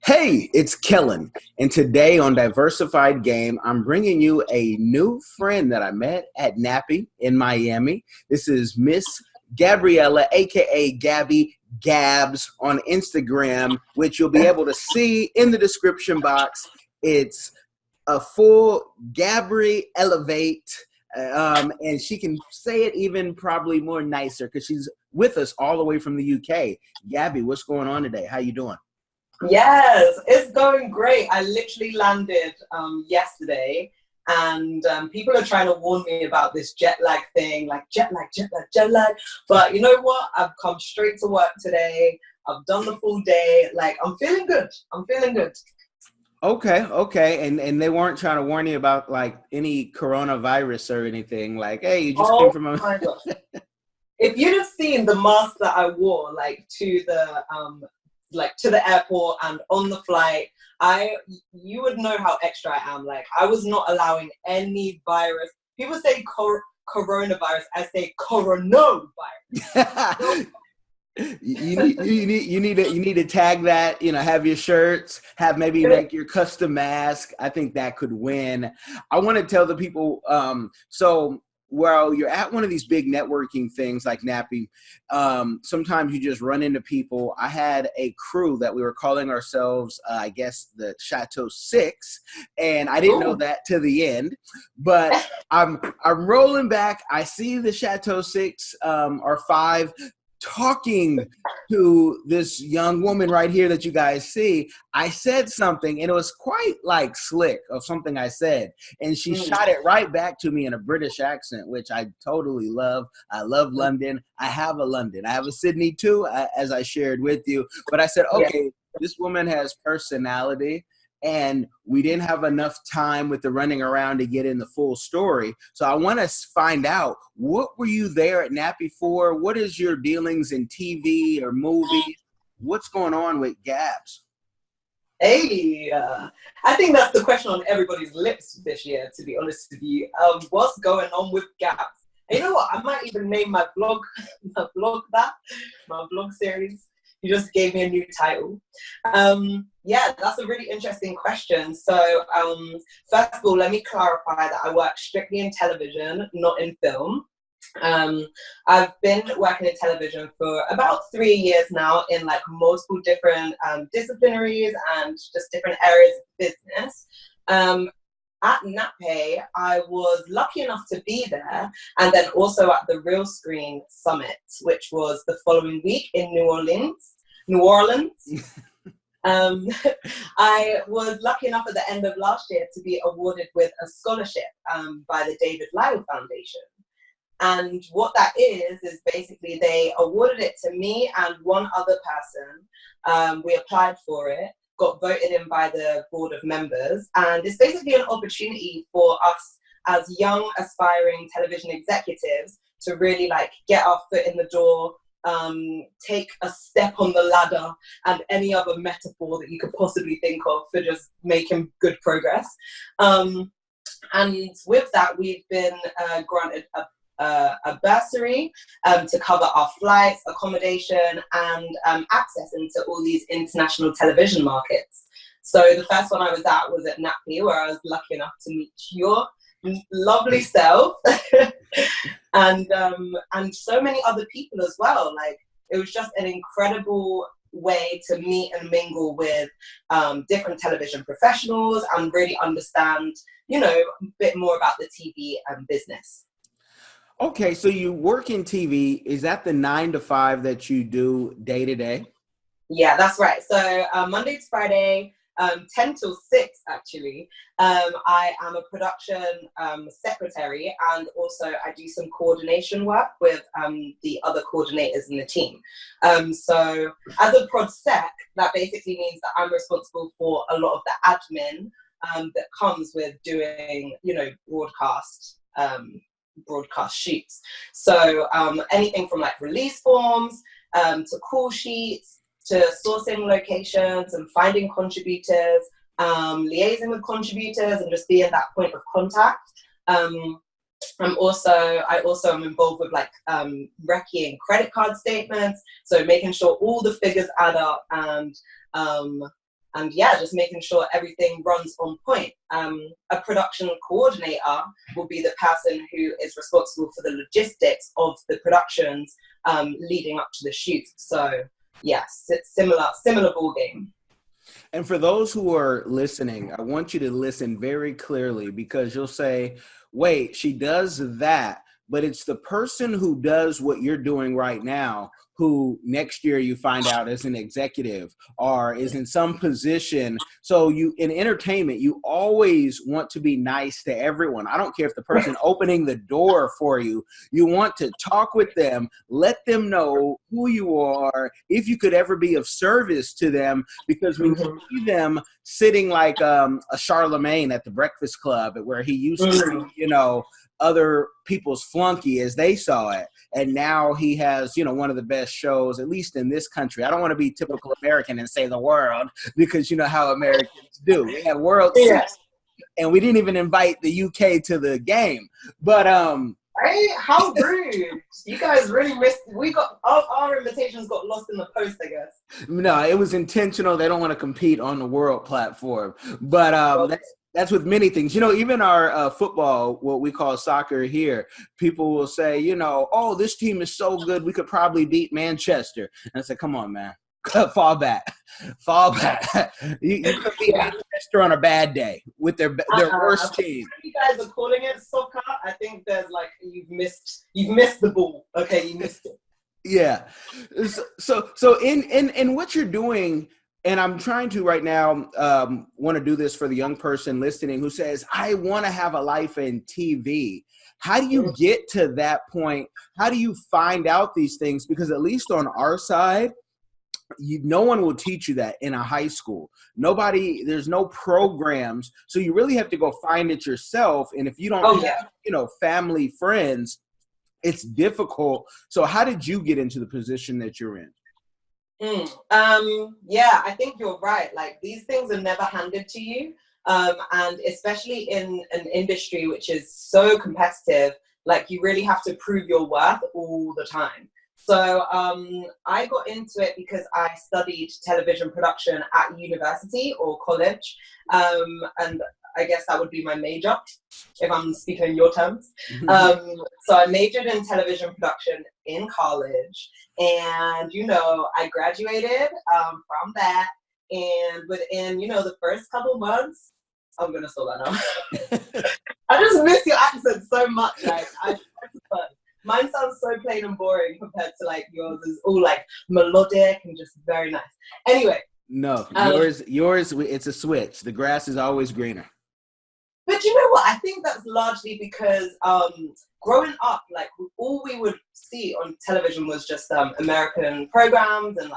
Hey, it's Kellen, and today on Diversified Game, I'm bringing you a new friend that I met at NATPE in Miami. This is Miss Gabriella, aka Gabby, Gabs on Instagram, which you'll be able to see in the description box. It's a full Gabri Ellavate, and she can say it even probably more nicer because she's with us all the way from the UK. Gabby, what's going on today? How you doing? Yes, it's going great. I literally landed yesterday, and people are trying to warn me about this jet lag thing, like jet lag. But you know what? I've come straight to work today. I've done the full day. Like, I'm feeling good. Okay. And they weren't trying to warn you about like any coronavirus or anything. Like, hey, you just came Oh from a my gosh. If you'd have seen the mask that I wore, to the airport and on the flight, you would know how extra I am. Like, I was not allowing any virus. People say coronavirus, I say coronavirus. You need to tag that, have your shirts, have maybe make your custom mask. I think that could win. I want to tell the people, so while you're at one of these big networking things like NATPE, sometimes you just run into people. I had a crew that we were calling ourselves, I guess, the Chateau 6, and I didn't know that to the end. But I'm rolling back. I see the Chateau 6 or 5 talking to this young woman right here that you guys see. I said something, and it was quite like slick of something I said, and she shot it right back to me in a British accent, which I totally love. I love London. I have a London. I have a Sydney too, as I shared with you. But I said, okay, this woman has personality, and we didn't have enough time with the running around to get in the full story. So I want to find out, what were you there at NATPE for? What is your dealings in TV or movies? What's going on with Gabs? Hey, I think that's the question on everybody's lips this year, to be honest with you. What's going on with Gabs? And you know what? I might even name my blog series. You just gave me a new title. Yeah, that's a really interesting question. So first of all, let me clarify that I work strictly in television, not in film. I've been working in television for about 3 years now in like multiple different disciplinaries and just different areas of business. At NATPE, I was lucky enough to be there, and then also at the Real Screen Summit, which was the following week in New Orleans. I was lucky enough at the end of last year to be awarded with a scholarship by the David Lyle Foundation. And what that is basically they awarded it to me and one other person. We applied for it, got voted in by the board of members, and it's basically an opportunity for us as young aspiring television executives to really like get our foot in the door, take a step on the ladder, and any other metaphor that you could possibly think of for just making good progress. And with that, we've been granted a bursary to cover our flights, accommodation, and access into all these international television markets. So the first one I was at NATPE, where I was lucky enough to meet your lovely self, and so many other people as well. Like, it was just an incredible way to meet and mingle with different television professionals and really understand, a bit more about the TV business. Okay, so you work in TV. Is that the 9 to 5 that you do day to day? Yeah, that's right. So Monday to Friday, 10 till 6, actually. I am a production secretary, and also I do some coordination work with the other coordinators in the team. So as a prod sec, that basically means that I'm responsible for a lot of the admin that comes with doing, broadcast shoots. So anything from like release forms to call sheets, to sourcing locations and finding contributors, liaising with contributors and just being that point of contact. I also am involved with like recceing credit card statements, so making sure all the figures add up, and And yeah, just making sure everything runs on point. A production coordinator will be the person who is responsible for the logistics of the productions leading up to the shoot. So yes, it's similar ball game. And for those who are listening, I want you to listen very clearly, because you'll say, wait, she does that, but it's the person who does what you're doing right now who next year you find out is an executive or is in some position. So you, in entertainment, you always want to be nice to everyone. I don't care if the person opening the door for you, you want to talk with them, let them know who you are, if you could ever be of service to them, because when you see them sitting like a Charlemagne at the Breakfast Club, where he used to be, other people's flunky as they saw it, and now he has one of the best shows, at least in this country. I don't want to be typical American and say the world, because you know how Americans do. We have World Series, and we didn't even invite the UK to the game. But hey, how rude. You guys really missed. We got our invitations got lost in the post, I guess. No, it was intentional. They don't want to compete on the world platform, but that's with many things. Even our football, what we call soccer here, people will say, oh, this team is so good, we could probably beat Manchester. And I said, come on, man, fall back. You could beat Manchester on a bad day with their worst team. You guys are calling it soccer. I think there's you've missed the ball. Okay, you missed it. Yeah. So in what you're doing. And I'm trying to right now want to do this for the young person listening who says, I want to have a life in TV. How do you get to that point? How do you find out these things? Because at least on our side, no one will teach you that in a high school. There's no programs. So you really have to go find it yourself. And if you don't have, family, friends, it's difficult. So how did you get into the position that you're in? Yeah, I think you're right. These things are never handed to you. And especially in an industry which is so competitive, you really have to prove your worth all the time. So I got into it because I studied television production at university or college. And I guess that would be my major, if I'm speaking in your terms. So I majored in television production in college, and I graduated from that, and within the first couple months, I'm gonna slow that down. I just miss your accent so much. Mine sounds so plain and boring compared to yours is all melodic and just very nice. Anyway, no, yours it's a switch. The grass is always greener. But you know what? I think that's largely because growing up, all we would see on television was just American programs, and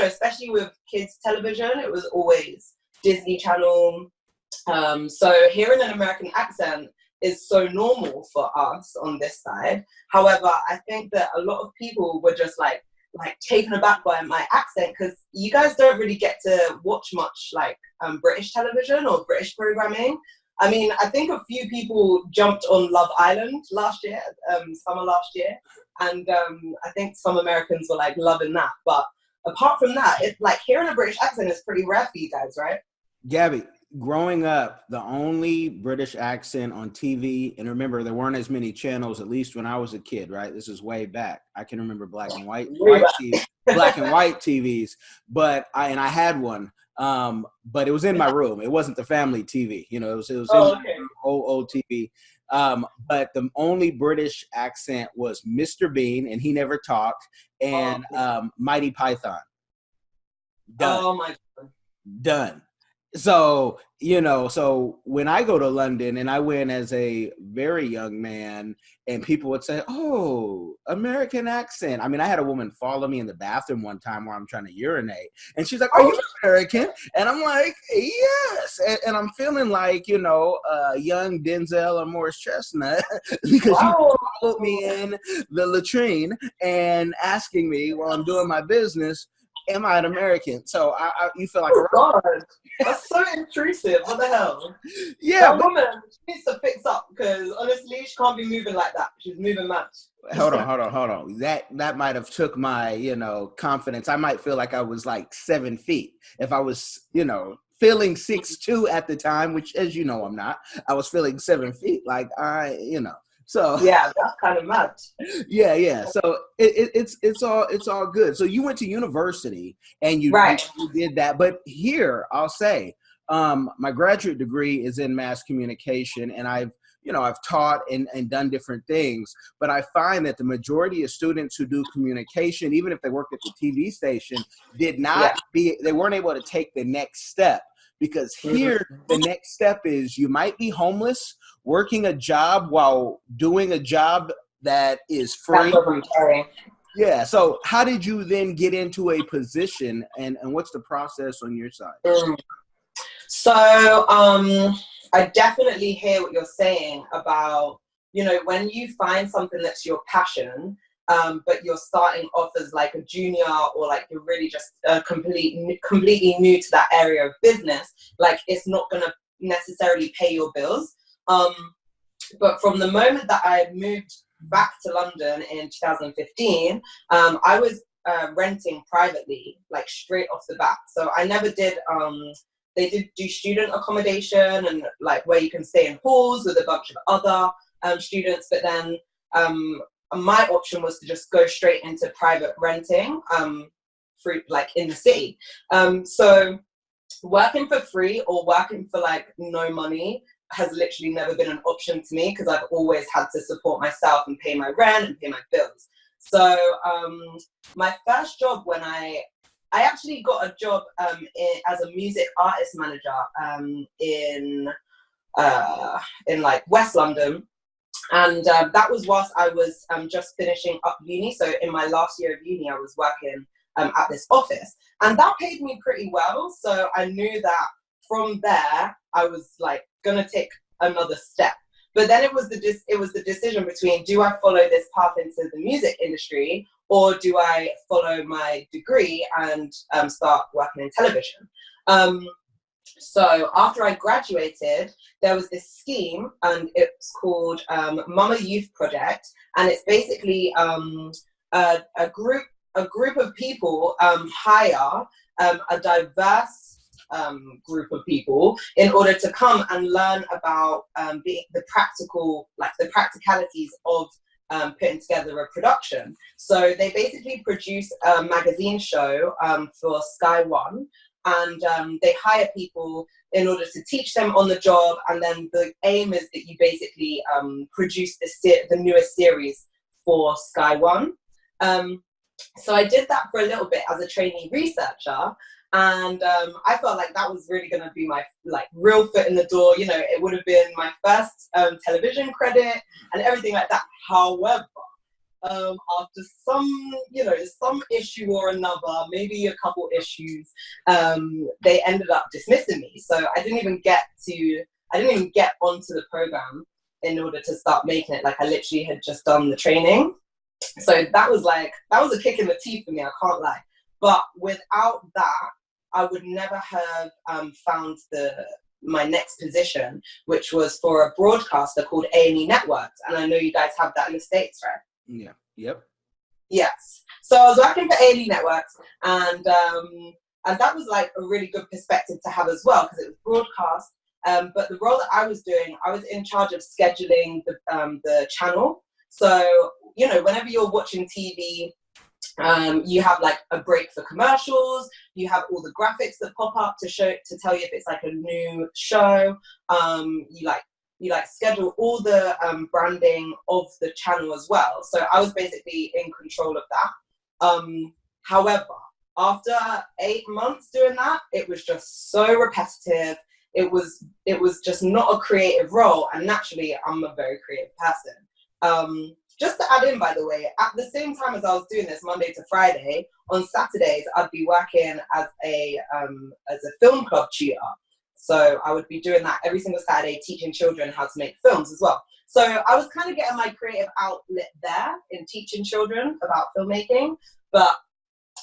especially with kids television, it was always Disney Channel. So hearing an American accent is so normal for us on this side. However, I think that a lot of people were just taken aback by my accent, because you guys don't really get to watch much British television or British programming. I mean, I think a few people jumped on Love Island last year, summer last year, and I think some Americans were loving that. But apart from that, it's hearing a British accent is pretty rare for you guys, right? Gabby, growing up, the only British accent on TV, and remember, there weren't as many channels, at least when I was a kid, right? This is way back. I can remember black and white TVs, but I had one. But it was in my room. It wasn't the family TV, it was old TV. But the only British accent was Mr. Bean, and he never talked, and Mighty Python. Done. Oh my God. Done. So, so when I go to London, and I went as a very young man, and people would say, oh, American accent. I mean, I had a woman follow me in the bathroom one time while I'm trying to urinate, and she's like, are you American? And I'm like, yes. And I'm feeling like, young Denzel or Morris Chestnut, because you followed me in the latrine and asking me while I'm doing my business, am I an American? So you feel like That's so intrusive. What the hell? Yeah, That but woman, she needs to fix up because honestly, she can't be moving like that. She's moving mad. hold on. That might have took my, confidence. I might feel like I was like 7 feet if I was, feeling 6'2" at the time, which, as you know, I'm not. I was feeling 7 feet, like So Yeah, that's kind of mad. yeah. So it's all good. So you went to university and Right. you did that, but here I'll say, my graduate degree is in mass communication, and I've taught and done different things, but I find that the majority of students who do communication, even if they work at the TV station, Yeah. they weren't able to take the next step, because here Mhm. the next step is you might be homeless, working a job while doing a job that is That's free. what I'm carrying. Yeah. So how did you then get into a position, and what's the process on your side? Mm. So I definitely hear what you're saying about, when you find something that's your passion, but you're starting off as like a junior, or like you're really just completely new to that area of business, like it's not going to necessarily pay your bills. But from the moment that I moved back to London in 2015, I was renting privately, like straight off the bat. So I never did, they did do student accommodation and like where you can stay in halls with a bunch of other students. But then my option was to just go straight into private renting, like in the city. So working for free or working for like no money has literally never been an option to me, because I've always had to support myself and pay my rent and pay my bills. So my first job, when I actually got a job as a music artist manager in like West London, and that was whilst I was just finishing up uni. So in my last year of uni, I was working at this office, and that paid me pretty well. So I knew that from there I was like gonna take another step. But then it was the decision between, do I follow this path into the music industry, or do I follow my degree and start working in television? So after I graduated, there was this scheme, and it's called Mama Youth Project, and it's basically a group of people hire a diverse group of people in order to come and learn about the practicalities of putting together a production. So they basically produce a magazine show for Sky One, and they hire people in order to teach them on the job, and then the aim is that you basically produce the newest series for Sky One. So I did that for a little bit as a trainee researcher, and I felt like that was really going to be my like real foot in the door. It would have been my first television credit and everything like that. However, after some issue or another, maybe a couple issues, they ended up dismissing me. So I didn't even get onto the program in order to start making it. Like, I literally had just done the training. So that was a kick in the teeth for me, I can't lie. But without that, I would never have found my next position, which was for a broadcaster called A&E Networks. And I know you guys have that in the States, right? Yeah. Yep. Yes. So I was working for A&E Networks, and that was like a really good perspective to have as well, because it was broadcast. But the role that I was doing, I was in charge of scheduling the channel. So, whenever you're watching TV, you have like a break for commercials, you have all the graphics that pop up to tell you if it's like a new show. You schedule all the branding of the channel as well. So I was basically in control of that. However, after 8 months doing that, it was just so repetitive. It was just not a creative role, and naturally I'm a very creative person. Just to add in, by the way, at the same time as I was doing this Monday to Friday, on Saturdays I'd be working as a film club tutor. So I would be doing that every single Saturday, teaching children how to make films as well. So I was kind of getting my creative outlet there in teaching children about filmmaking, but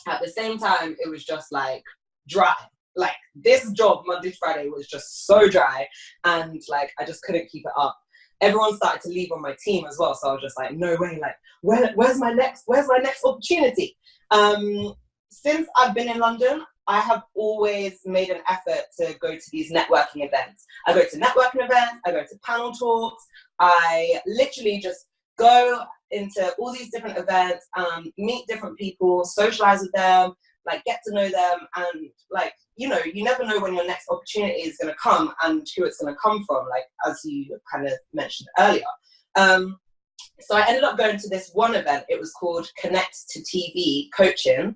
at the same time it was just like dry. like this job Monday to Friday was just so dry, and like I just couldn't keep it up. Everyone started to leave on my team as well, so I was just like, no way, like where's my next opportunity? Since I've been in London, I have always made an effort to go to these networking events. I go to networking events, I go to panel talks, I literally just go into all these different events, meet different people, socialize with them, like get to know them, and like, you know, you never know when your next opportunity is going to come and who it's going to come from, like as you kind of mentioned earlier. So I ended up going to this one event. It was called Connect to TV Coaching.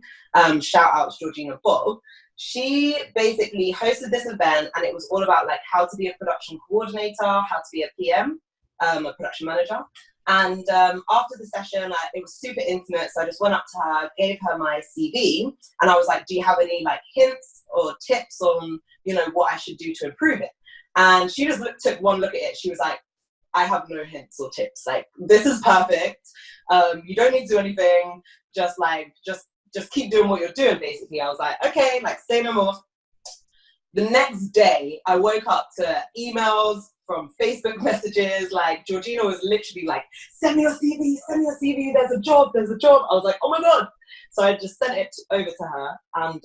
Shout out to Georgina Bob. She basically hosted this event, and it was all about like how to be a production coordinator, how to be a PM, a production manager. And after the session, it was super intimate. So I just went up to her, gave her my CV, and I was like, do you have any like hints or tips on, you know, what I should do to improve it? And she just took one look at it. She was like, I have no hints or tips. Like, this is perfect. You don't need to do anything. Just keep doing what you're doing, basically. I was like, okay, like say no more. The next day, I woke up to emails from Facebook messages. Like Georgina was literally like, send me your CV, there's a job. I was like, oh my God. So I just sent it over to her. And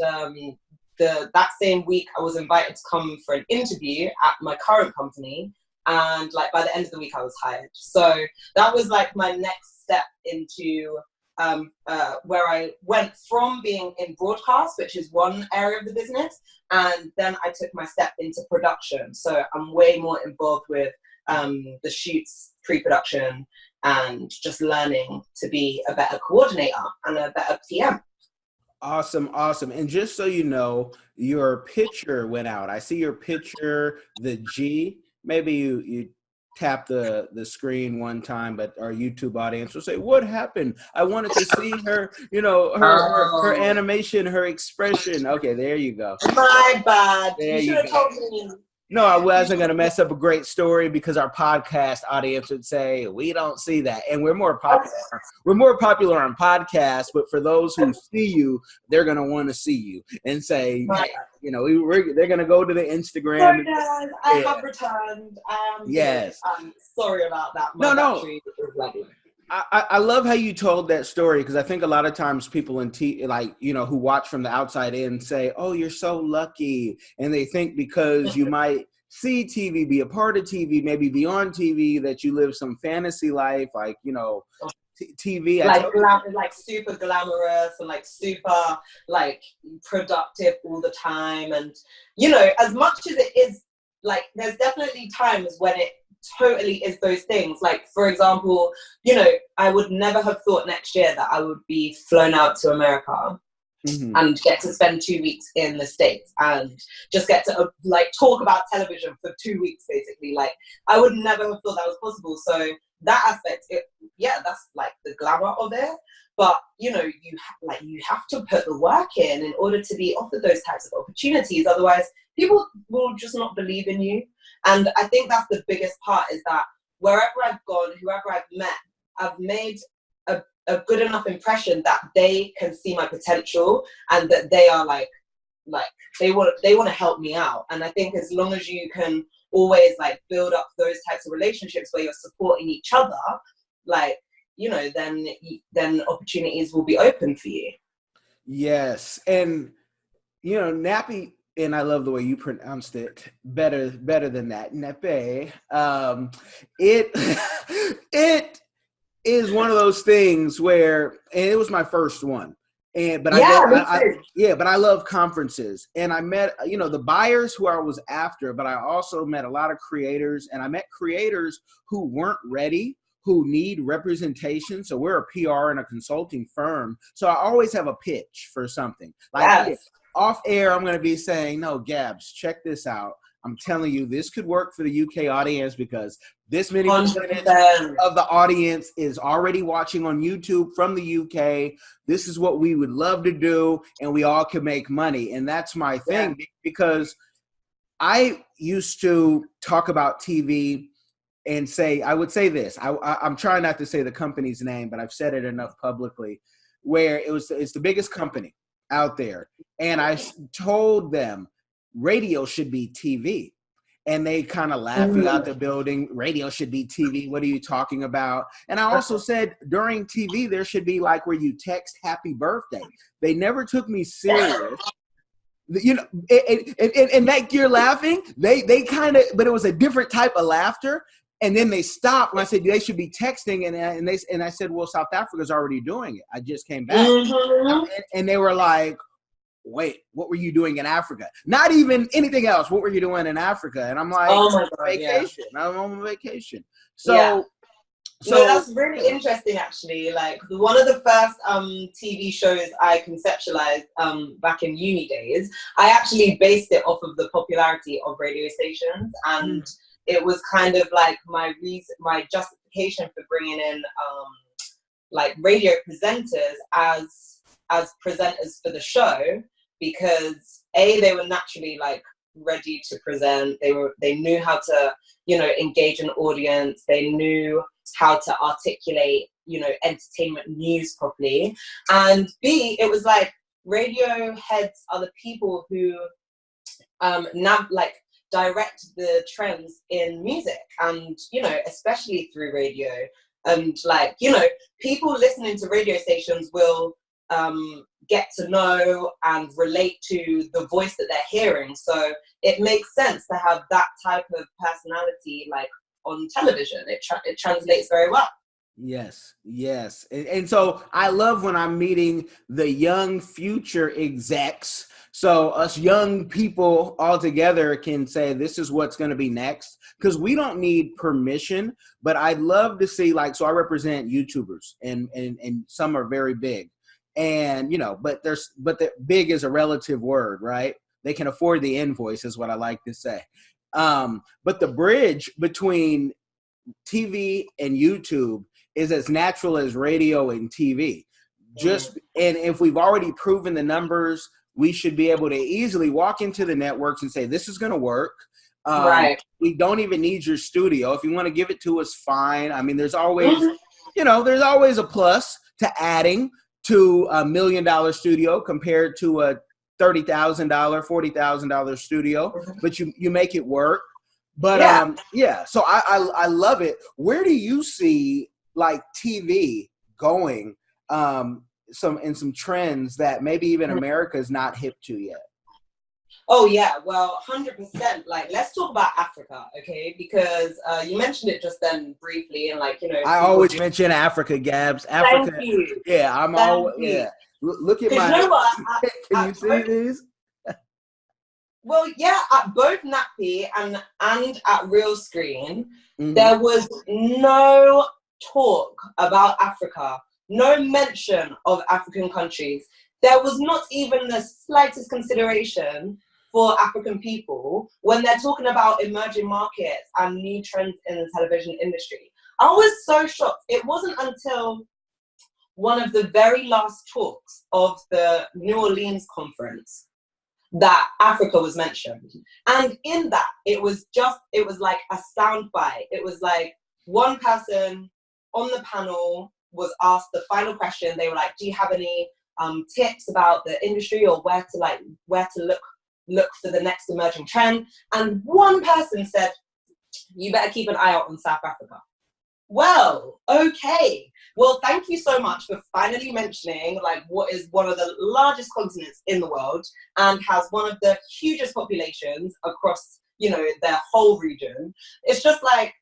that same week, I was invited to come for an interview at my current company. And like by the end of the week, I was hired. So that was like my next step into where I went from being in broadcast, which is one area of the business, and then I took my step into production. So I'm way more involved with the shoots, pre-production, and just learning to be a better coordinator and a better PM. Awesome. And just so you know, your picture went out. I see your picture, the G. Maybe you tap the screen one time, but our YouTube audience will say, what happened? I wanted to see her, you know, her animation, her expression. Okay, there you go. My bad. You should have told me. No, I wasn't going to mess up a great story, because our podcast audience would say, we don't see that. And we're more popular. We're more popular on podcasts, but for those who see you, they're going to want to see you and say, hey, you know, they're going to go to the Instagram. Sorry, guys, I have returned. Yes. I'm sorry about that. No. I love how you told that story, because I think a lot of times people like, you know, who watch from the outside in say, oh, you're so lucky. And they think because you might see TV, be a part of TV, maybe be on TV, that you live some fantasy life, like, you know, TV. Like super glamorous and like super like productive all the time. And, you know, as much as it is, like, there's definitely times when it totally is those things. Like, for example, you know, I would never have thought next year that I would be flown out to America and get to spend 2 weeks in the States and just get to like talk about television for 2 weeks, basically. Like, I would never have thought that was possible. So that aspect, that's like the glamour of it. But, you know, you have to put the work in order to be offered those types of opportunities. Otherwise, people will just not believe in you. And I think that's the biggest part, is that wherever I've gone, whoever I've met, I've made a good enough impression that they can see my potential and that they are like they want to help me out. And I think as long as you can always like build up those types of relationships where you're supporting each other, like, you know, then opportunities will be open for you. Yes. And, you know, NATPE, and I love the way you pronounced it, better than that, NATPE. It is one of those things where, and it was my first one, but I love conferences, and I met, you know, the buyers who I was after, but I also met a lot of creators, and I met creators who weren't ready, who need representation. So we're a PR and a consulting firm, so I always have a pitch for something. Like, off air, I'm going to be saying, no, Gabs, check this out. I'm telling you, this could work for the UK audience, because this many percentage of the audience is already watching on YouTube from the UK. This is what we would love to do, and we all can make money. And that's my thing, because I used to talk about TV and say, I would say this. I'm trying not to say the company's name, but I've said it enough publicly, where it's the biggest company out there. And I told them, radio should be TV. And they kind of laugh you out the building. Radio should be TV. What are you talking about? And I also said during TV, there should be like where you text happy birthday. They never took me serious. You know, and that you're laughing, they kind of, but it was a different type of laughter. And then they stopped when I said they should be texting, and I said, well, South Africa's already doing it. I just came back, and they were like, wait, what were you doing in Africa? Not even anything else. What were you doing in Africa? And I'm like, oh my God, vacation. Yeah. I'm on vacation. So that's really interesting, actually. Like one of the first TV shows I conceptualized back in uni days, I actually based it off of the popularity of radio stations, and it was kind of like my justification for bringing in like radio presenters as presenters for the show, because they were naturally like ready to present. They knew how to, you know, engage an audience. They knew how to articulate, you know, entertainment news properly. And B, it was like radio heads are the people who now like direct the trends in music, and, you know, especially through radio. And like, you know, people listening to radio stations will get to know and relate to the voice that they're hearing. So it makes sense to have that type of personality like on television. It translates very well. Yes. And so I love when I'm meeting the young future execs. So us young people all together can say, this is what's going to be next, because we don't need permission. But I'd love to see, like, so I represent YouTubers, and some are very big. And, you know, but the big is a relative word, right? They can afford the invoice is what I like to say. But the bridge between TV and YouTube is as natural as radio and TV. And if we've already proven the numbers, we should be able to easily walk into the networks and say, this is going to work. Right. We don't even need your studio. If you want to give it to us, fine. I mean, there's always, you know, there's always a plus to adding to $1 million studio compared to a $30,000, $40,000 studio, but you make it work. But so I love it. Where do you see like TV going? Some trends that maybe even America is not hip to yet. Oh yeah, well, 100%. Like, let's talk about Africa, okay? Because you mentioned it just then briefly, and like, you know, I always mention Africa, Gabs. Africa. Thank you. Yeah, I'm always. Yeah, look at my. You know what? Can you see these? Well, yeah, at both NATPE and at Real Screen, there was no talk about Africa, no mention of African countries. There was not even the slightest consideration for African people when they're talking about emerging markets and new trends in the television industry. I was so shocked. It wasn't until one of the very last talks of the New Orleans conference that Africa was mentioned. And in that, it was like a soundbite. It was like one person on the panel was asked the final question. They were like, do you have any tips about the industry, or where to look for the next emerging trend? And one person said, you better keep an eye out on South Africa. Well, okay. Well, thank you so much for finally mentioning like what is one of the largest continents in the world and has one of the hugest populations across, you know, their whole region. It's just like,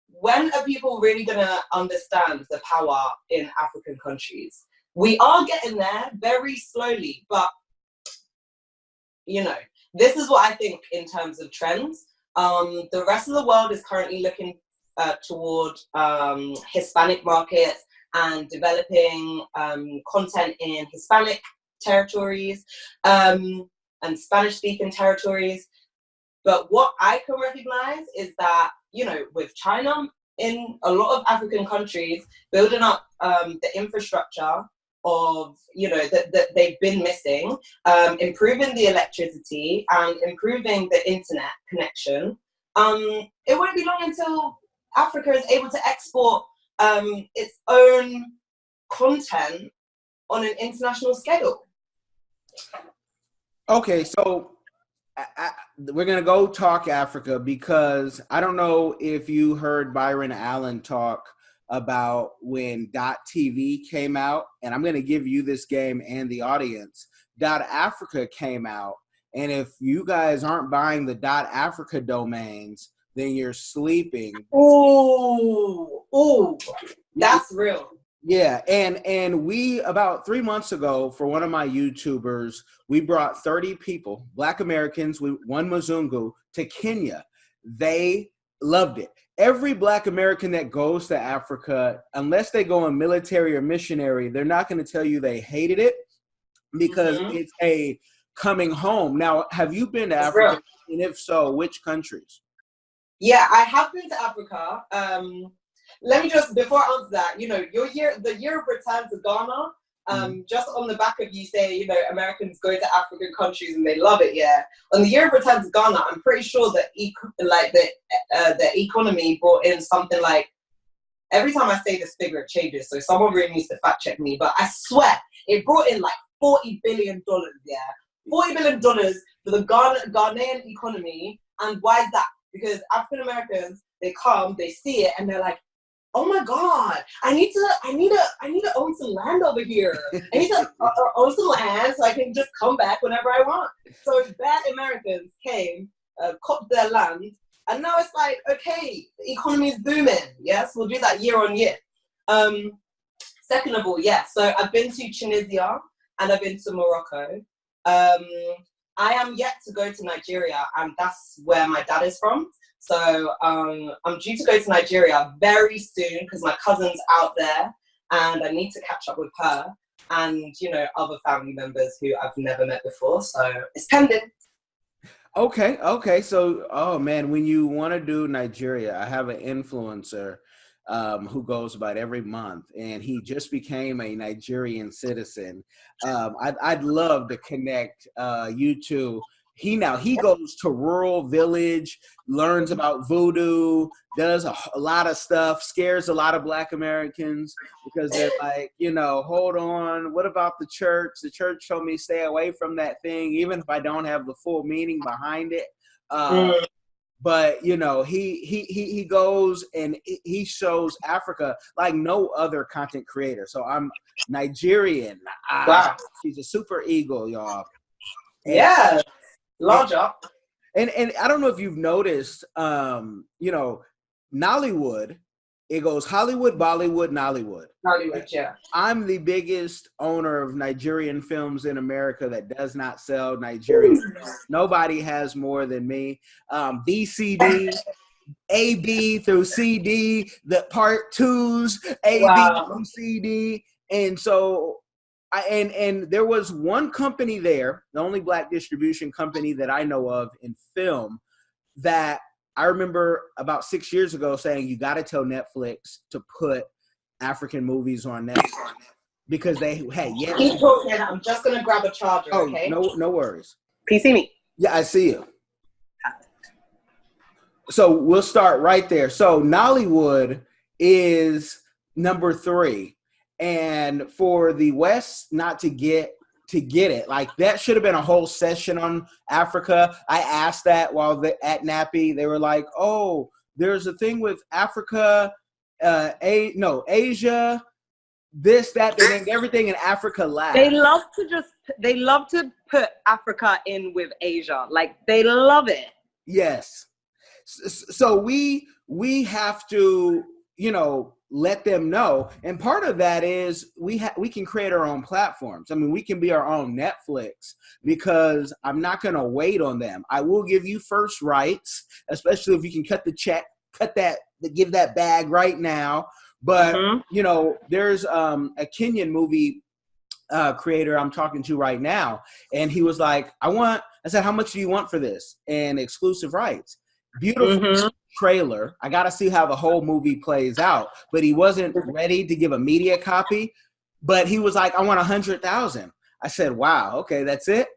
when are people really gonna understand the power in African countries? We are getting there very slowly, but you know, this is what I think in terms of trends. The rest of the world is currently looking toward Hispanic markets and developing content in Hispanic territories and Spanish-speaking territories. But what I can recognize is that, you know, with China in a lot of African countries building up the infrastructure of, you know, that they've been missing, improving the electricity and improving the internet connection, it won't be long until Africa is able to export its own content on an international scale. Okay, so we're going to go talk Africa because I don't know if you heard Byron Allen talk about when .tv came out, and I'm going to give you this game and the audience. .africa came out, and if you guys aren't buying the .africa domains, then you're sleeping. Ooh, that's real. Yeah, and we, about 3 months ago, for one of my YouTubers, we brought 30 people, Black Americans, one Mzungu, to Kenya. They loved it. Every Black American that goes to Africa, unless they go in military or missionary, they're not going to tell you they hated it because it's a coming home. Now, have you been to Africa? And if so, which countries? Yeah, I have been to Africa. Let me just, before I answer that, the year of return to Ghana, just on the back of you say, Americans go to African countries and they love it, yeah. On the year of return to Ghana, I'm pretty sure that the economy brought in something like, every time I say this figure, it changes, so someone really needs to fact check me, but I swear, it brought in like $40 billion, yeah. $40 billion for the Ghanaian economy. And why is that? Because African Americans, they come, they see it, and they're like, oh my God, I need to own some land over here. I need to own some land so I can just come back whenever I want. So bad Americans came, copped their land, and now it's like, okay, the economy is booming. Yes, we'll do that year on year. Second of all, so I've been to Tunisia and I've been to Morocco. I am yet to go to Nigeria, and that's where my dad is from. So I'm due to go to Nigeria very soon because my cousin's out there and I need to catch up with her and, other family members who I've never met before. So it's pending. Okay. So, oh man, when you want to do Nigeria, I have an influencer who goes about every month, and he just became a Nigerian citizen. I'd love to connect you two. He goes to rural village, learns about voodoo, does a lot of stuff, scares a lot of Black Americans because they're like, hold on, what about the church? The church told me stay away from that thing, even if I don't have the full meaning behind it. But he goes and he shows Africa like no other content creator. So I'm Nigerian. Wow. He's a super eagle, y'all. Yeah. Large up. And I don't know if you've noticed, Nollywood, it goes Hollywood, Bollywood, Nollywood. Nollywood, yeah. I'm the biggest owner of Nigerian films in America that does not sell Nigerian films. Nobody has more than me. VCD, AB through CD, the part twos, AB through CD. And so and there was one company there, the only Black distribution company that I know of in film, that I remember about 6 years ago saying, you got to tell Netflix to put African movies on Netflix because they had yet. Keep talking. I'm just going to grab a charger, okay? No worries. Can you see me? Yeah, I see you. So we'll start right there. So Nollywood is number 3. And for the West not to get it, like that should have been a whole session on Africa. I asked that while at NATPE. They were like, oh, there's a thing with Africa, Asia, this, that, they named everything in Africa last. They love to put Africa in with Asia. Like they love it. Yes. So we have to, let them know. And part of that is we can create our own platforms. I mean, we can be our own Netflix because I'm not going to wait on them. I will give you first rights, especially if you can cut the check, give that bag right now. But, there's a Kenyan movie creator I'm talking to right now. And he was like, I said, how much do you want for this? And exclusive rights. Beautiful trailer. I got to see how the whole movie plays out. But he wasn't ready to give a media copy. But he was like, I want 100,000. I said, wow, okay, that's it?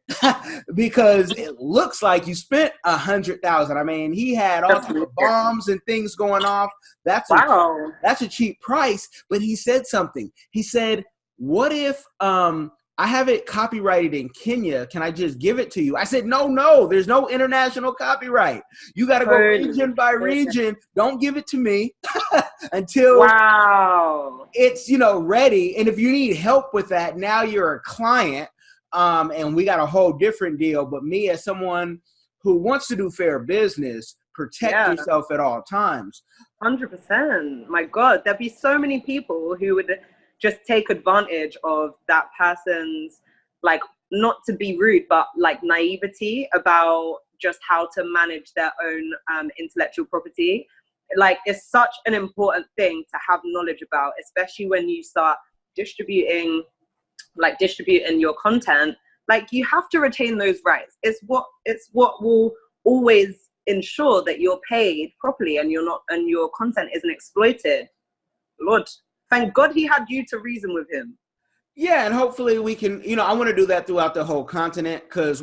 Because it looks like you spent 100,000. I mean, he had all kinds of bombs and things going off. That's a cheap price. But he said something. He said, what if I have it copyrighted in Kenya. Can I just give it to you? I said, no, there's no international copyright. You got to go region by region. Don't give it to me until it's, ready. And if you need help with that, now you're a client. And we got a whole different deal. But me as someone who wants to do fair business, protect yourself at all times. 100%. My God, there'd be so many people who would just take advantage of that person's, like, not to be rude, but like naivety about just how to manage their own intellectual property. Like, it's such an important thing to have knowledge about, especially when you start distributing your content. Like, you have to retain those rights. It's what will always ensure that you're paid properly and your content isn't exploited. Lord, thank God he had you to reason with him. Yeah, and hopefully we can, I want to do that throughout the whole continent, because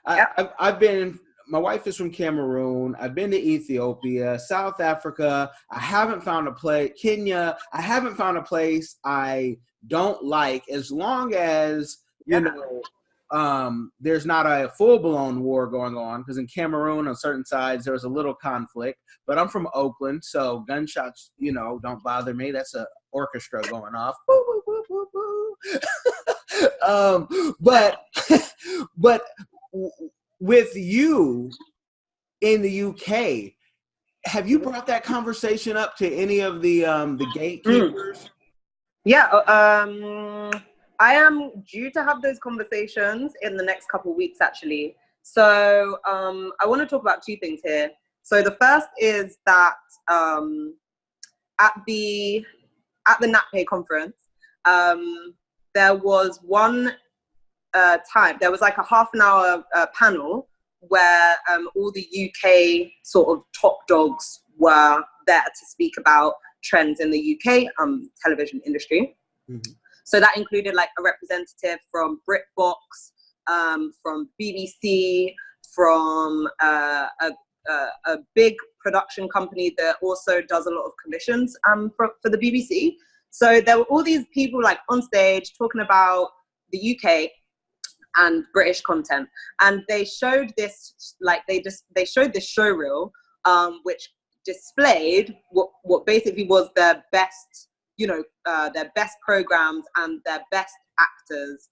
I've been, my wife is from Cameroon, I've been to Ethiopia, South Africa, I haven't found a place, Kenya, I haven't found a place I don't like, as long as, there's not a full-blown war going on, because in Cameroon on certain sides there was a little conflict, but I'm from Oakland, so gunshots, don't bother me. That's an orchestra going off. But with you in the UK, have you brought that conversation up to any of the gatekeepers? I am due to have those conversations in the next couple of weeks, actually. So I want to talk about two things here. So the first is that at the NATPE conference, there was one time, there was like a half an hour panel where all the UK sort of top dogs were there to speak about trends in the UK television industry. Mm-hmm. So that included like a representative from BritBox, from BBC, from a big production company that also does a lot of commissions for the BBC. So there were all these people like on stage talking about the UK and British content, and they showed this they showed this show reel, which displayed what basically was their best. Their best programs and their best actors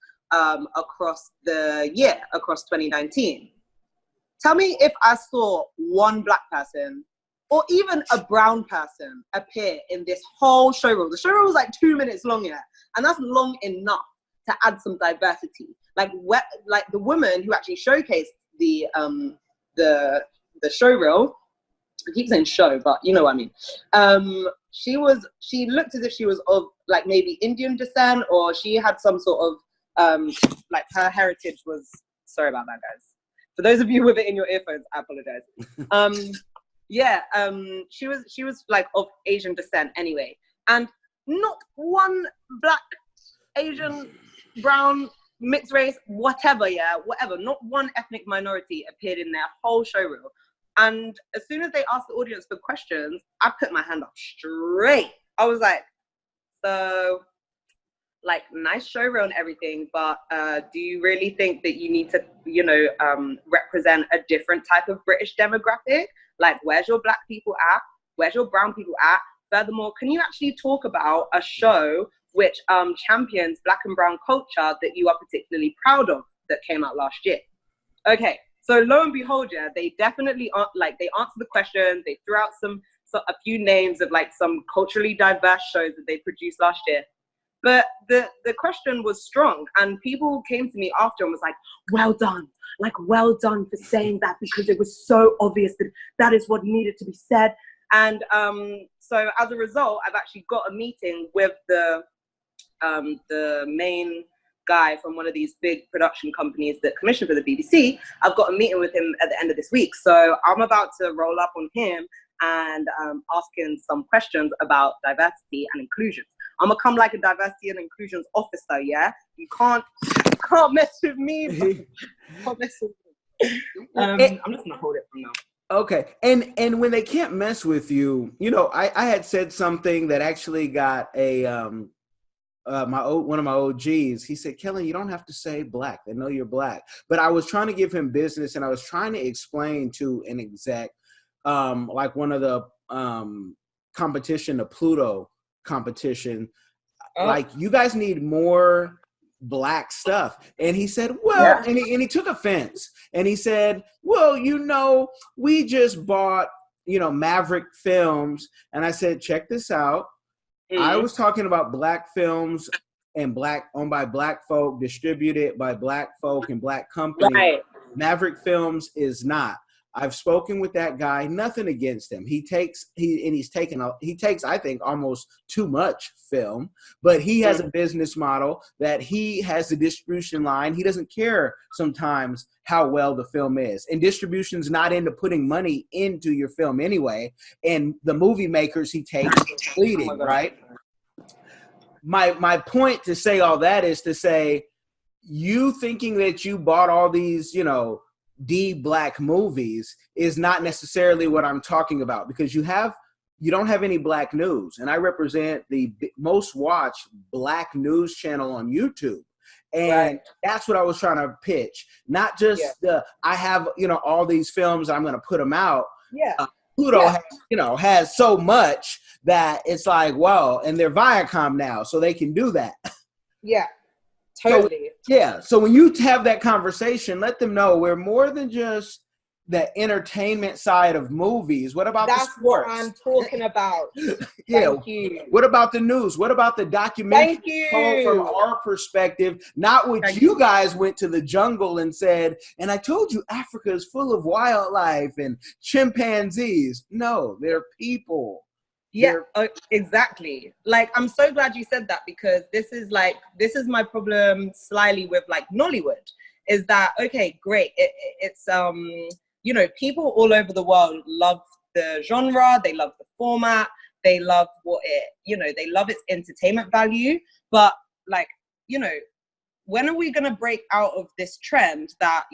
across the year, across 2019. Tell me if I saw one black person or even a brown person appear in this whole show reel. The show reel was like 2 minutes long, and that's long enough to add some diversity. Like the woman who actually showcased the show reel, I keep saying show, but you know what I mean. She looked as if she was of like maybe Indian descent, or she had some sort of like her heritage was, sorry about that, guys. For those of you with it in your earphones, I apologize. She was like of Asian descent anyway. And not one black, Asian, brown, mixed race, whatever, not one ethnic minority appeared in their whole show reel. And as soon as they asked the audience for questions, I put my hand up straight. I was like, so, like, nice show reel and everything, but do you really think that you need to, represent a different type of British demographic? Like, where's your black people at? Where's your brown people at? Furthermore, can you actually talk about a show which champions black and brown culture that you are particularly proud of that came out last year? Okay. So lo and behold, they definitely they answered the question. They threw out a few names of like some culturally diverse shows that they produced last year. But the question was strong, and people came to me after and was like, well done for saying that, because it was so obvious that is what needed to be said. And so as a result, I've actually got a meeting with the main guy from one of these big production companies that commission for the BBC. I've got a meeting with him at the end of this week. So I'm about to roll up on him and ask him some questions about diversity and inclusion. I'm gonna come like a diversity and inclusions officer, yeah? You can't mess with me. Can't mess with me. I'm just gonna hold it from now. Okay, and when they can't mess with you, I had said something that actually got a one of my OGs, he said, Kellen, you don't have to say black. They know you're black. But I was trying to give him business, and I was trying to explain to an exec, like one of the competition, the Pluto competition, like, you guys need more black stuff. And he said, well, and he took offense. And he said, well, we just bought, Maverick Films. And I said, check this out. I was talking about black films and owned by black folk, distributed by black folk and black companies. Right. Maverick Films is not. I've spoken with that guy. Nothing against him. He takes, I think, almost too much film, but he has a business model that he has the distribution line. He doesn't care sometimes how well the film is, and distribution's not into putting money into your film anyway. And the movie makers he takes bleeding, right? My point to say all that is to say, you thinking that you bought all these, black movies is not necessarily what I'm talking about, because you don't have any black news, and I represent the most watched black news channel on YouTube, and that's what I was trying to pitch. Not just I have all these films, I'm going to put them out. Pluto has so much that it's like, wow, and they're Viacom now, so they can do that. Totally. So when you have that conversation, let them know we're more than just the entertainment side of movies. What about the sports? That's what I'm talking about. Thank you. What about the news? What about the documentary told from our perspective? Not what you guys went to the jungle and said, and I told you Africa is full of wildlife and chimpanzees. No, they're people. Exactly. Like, I'm so glad you said that, because this is my problem slyly with like Nollywood, is that, okay, great. It's people all over the world love the genre, they love the format, they love they love its entertainment value. But when are we going to break out of this trend that,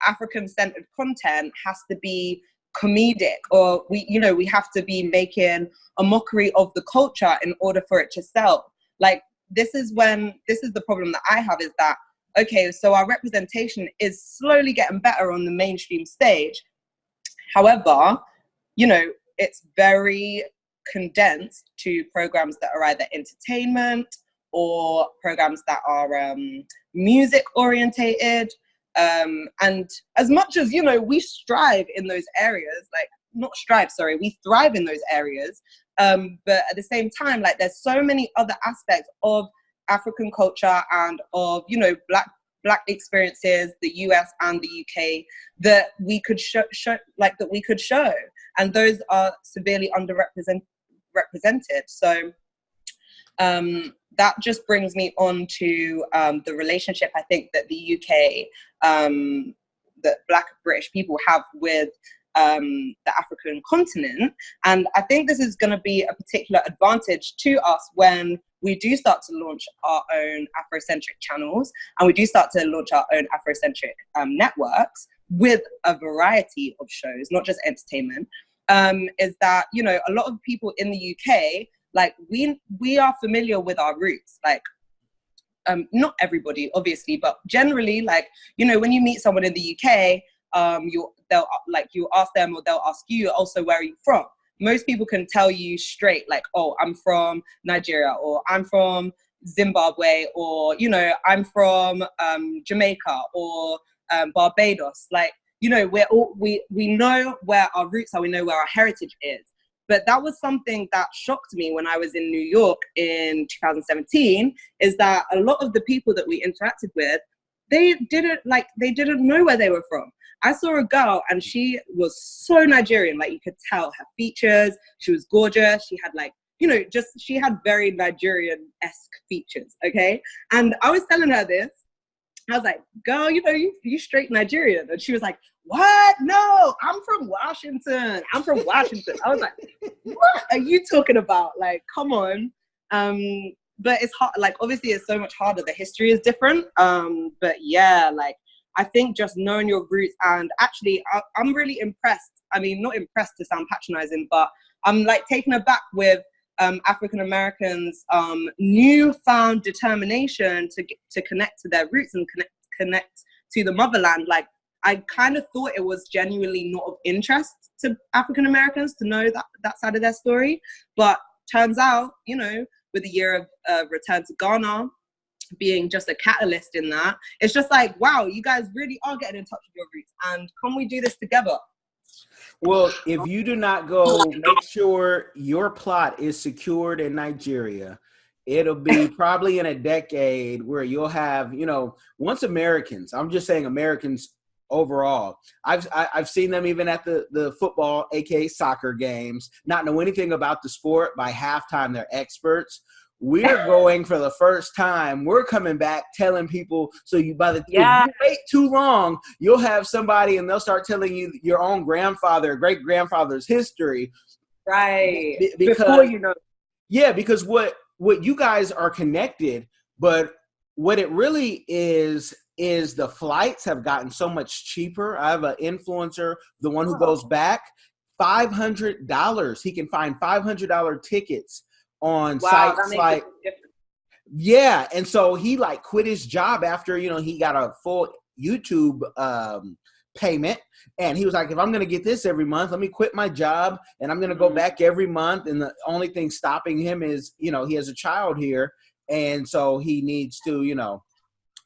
African-centered content has to be comedic, or we have to be making a mockery of the culture in order for it to sell? Like, this is the problem that I have, is that, okay, so our representation is slowly getting better on the mainstream stage. However, it's very condensed to programs that are either entertainment or programs that are music orientated. And as much as, we strive in those areas, we thrive in those areas. But at the same time, like, there's so many other aspects of African culture and of, black experiences, the US and the UK, that we could show, and those are severely underrepresented. So that just brings me on to the relationship, I think, that the UK, that Black British people have with the African continent. And I think this is going to be a particular advantage to us when we do start to launch our own Afrocentric channels, and we do start to launch our own Afrocentric networks with a variety of shows, not just entertainment, is that, a lot of people in the UK, like, we are familiar with our roots. Like, not everybody, obviously, but generally, like, when you meet someone in the UK, you ask them, or they'll ask you also, where are you from? Most people can tell you straight, like, oh, I'm from Nigeria, or I'm from Zimbabwe, or, I'm from Jamaica, or Barbados. Like, we know where our roots are, we know where our heritage is. But that was something that shocked me when I was in New York in 2017, is that a lot of the people that we interacted with, they didn't know where they were from. I saw a girl, and she was so Nigerian, like, you could tell her features. She was gorgeous. She had, like, she had very Nigerian-esque features, okay? And I was telling her this. I was like, girl, you straight Nigerian. And she was like, what? No, I'm from Washington. I was like, what are you talking about? Like, come on. But it's hard. Like, obviously, it's so much harder. The history is different. But yeah, like, I think just knowing your roots, and actually, I'm really impressed. I mean, not impressed to sound patronizing, but I'm, like, taken aback with African Americans newfound determination to connect to their roots and connect to the motherland. Like, I kind of thought it was genuinely not of interest to African Americans to know that side of their story, but turns out, you know, with the year of Return to Ghana being just a catalyst in that, it's just like, wow, you guys really are getting in touch with your roots, and can we do this together? Well, if you do not go make sure your plot is secured in Nigeria, it'll be probably in a decade where you'll have, you know, once Americans, I'm just saying Americans overall, I've seen them even at the football, aka soccer games, not know anything about the sport. By halftime, they're experts. We're going for the first time. We're coming back telling people. So you, if you wait too long, you'll have somebody and they'll start telling you your own grandfather, great grandfather's history. Right. Because, before you know. Yeah, because what you guys are connected, but what it really is the flights have gotten so much cheaper. I have an influencer, the one who goes back, $500. He can find $500 tickets on sites like, yeah. And so he like quit his job after, you know, he got a full YouTube payment. And he was like, if I'm going to get this every month, let me quit my job and I'm going to go back every month. And the only thing stopping him is, you know, he has a child here. And so he needs to, you know,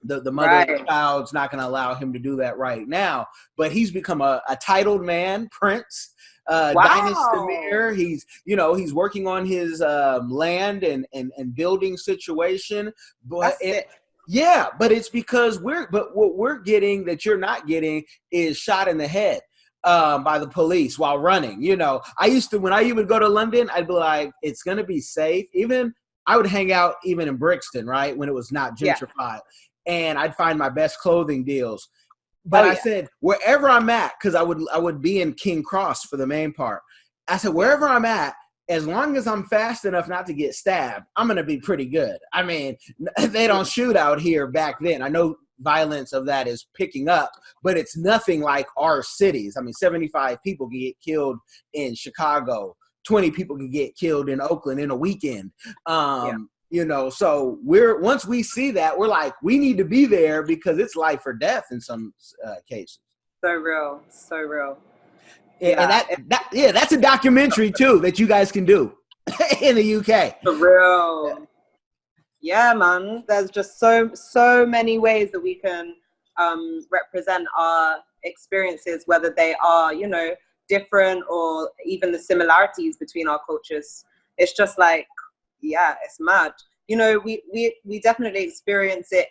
the mother of the child's not going to allow him to do that right now. But he's become a titled man, Prince. Dynasty. He's, you know, he's working on his land and building situation. But but it's because what we're getting that you're not getting is shot in the head by the police while running. You know, when I would go to London, I'd be like, it's going to be safe. Even I would hang out even in Brixton, right, when it was not gentrified, and I'd find my best clothing deals. But I said, wherever I'm at, because I would be in King Cross for the main part. I said, wherever I'm at, as long as I'm fast enough not to get stabbed, I'm going to be pretty good. I mean, they don't shoot out here back then. I know violence of that is picking up, but it's nothing like our cities. I mean, 75 people can get killed in Chicago. 20 people can get killed in Oakland in a weekend. You know, so once we see that, we're like, we need to be there because it's life or death in some cases. So real. And that's a documentary too that you guys can do in the UK. For real. Yeah, man. There's just so many ways that we can represent our experiences, whether they are, you know, different or even the similarities between our cultures. It's just like, yeah, it's mad. You know, we definitely experience it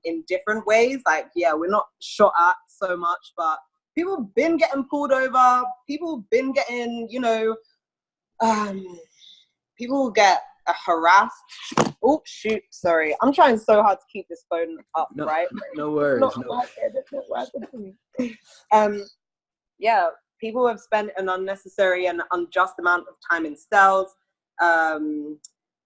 in different ways. Like, yeah, we're not shot at so much, but people have been getting pulled over. People have been getting, you know, people get harassed. Oh, shoot, sorry. I'm trying so hard to keep this phone up, right? No worries. Yeah, people have spent an unnecessary and unjust amount of time in cells.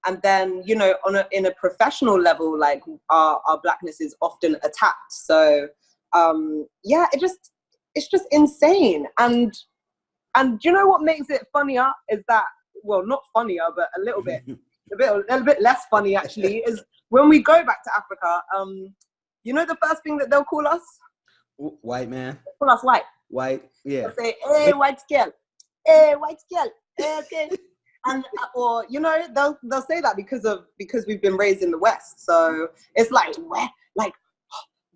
And then, you know, in a professional level, like our blackness is often attacked. So, yeah, it's just insane. And you know what makes it funnier is that, well, not funnier, but a little bit less funny actually, is when we go back to Africa, you know the first thing that they'll call us? White man. They'll call us white. White, yeah. They'll say, hey, white girl. Hey, white girl. Hey, okay. And or you know they'll say that because we've been raised in the West, so it's like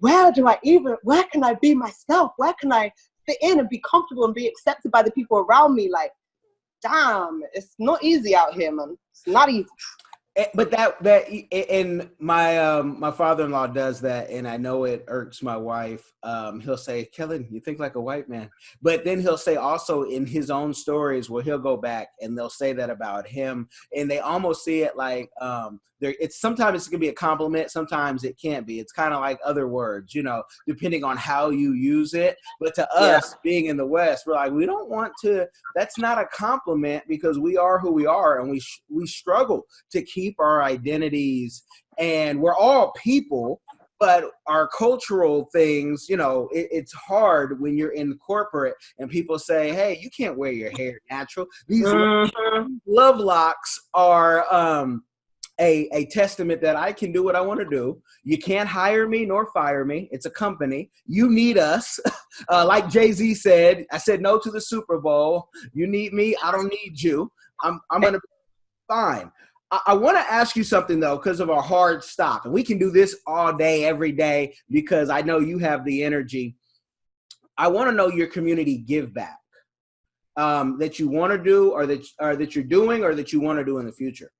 where can I be myself? Where can I fit in and be comfortable and be accepted by the people around me? Like, damn, it's not easy out here, man. It's not easy. But and my father-in-law does that, and I know it irks my wife. He'll say, Kellen, you think like a white man. But then he'll say also in his own stories where he'll go back and they'll say that about him, and they almost see it like sometimes it can be a compliment, sometimes it can't be. It's kind of like other words, you know, depending on how you use it. But to us, being in the West, we're like, we don't want to. That's not a compliment because we are who we are, and we struggle to keep our identities, and we're all people. But our cultural things, you know, it's hard when you're in corporate and people say, hey, you can't wear your hair natural. These love locks are a testament that I can do what I want to do. You can't hire me nor fire me. It's a company. You need us. Like Jay-Z said, I said no to the Super Bowl. You need me. I don't need you. I'm going to be fine. I want to ask you something, though, because of our hard stop. And we can do this all day, every day, because I know you have the energy. I want to know your community give back that you want to do or that you're doing or that you want to do in the future.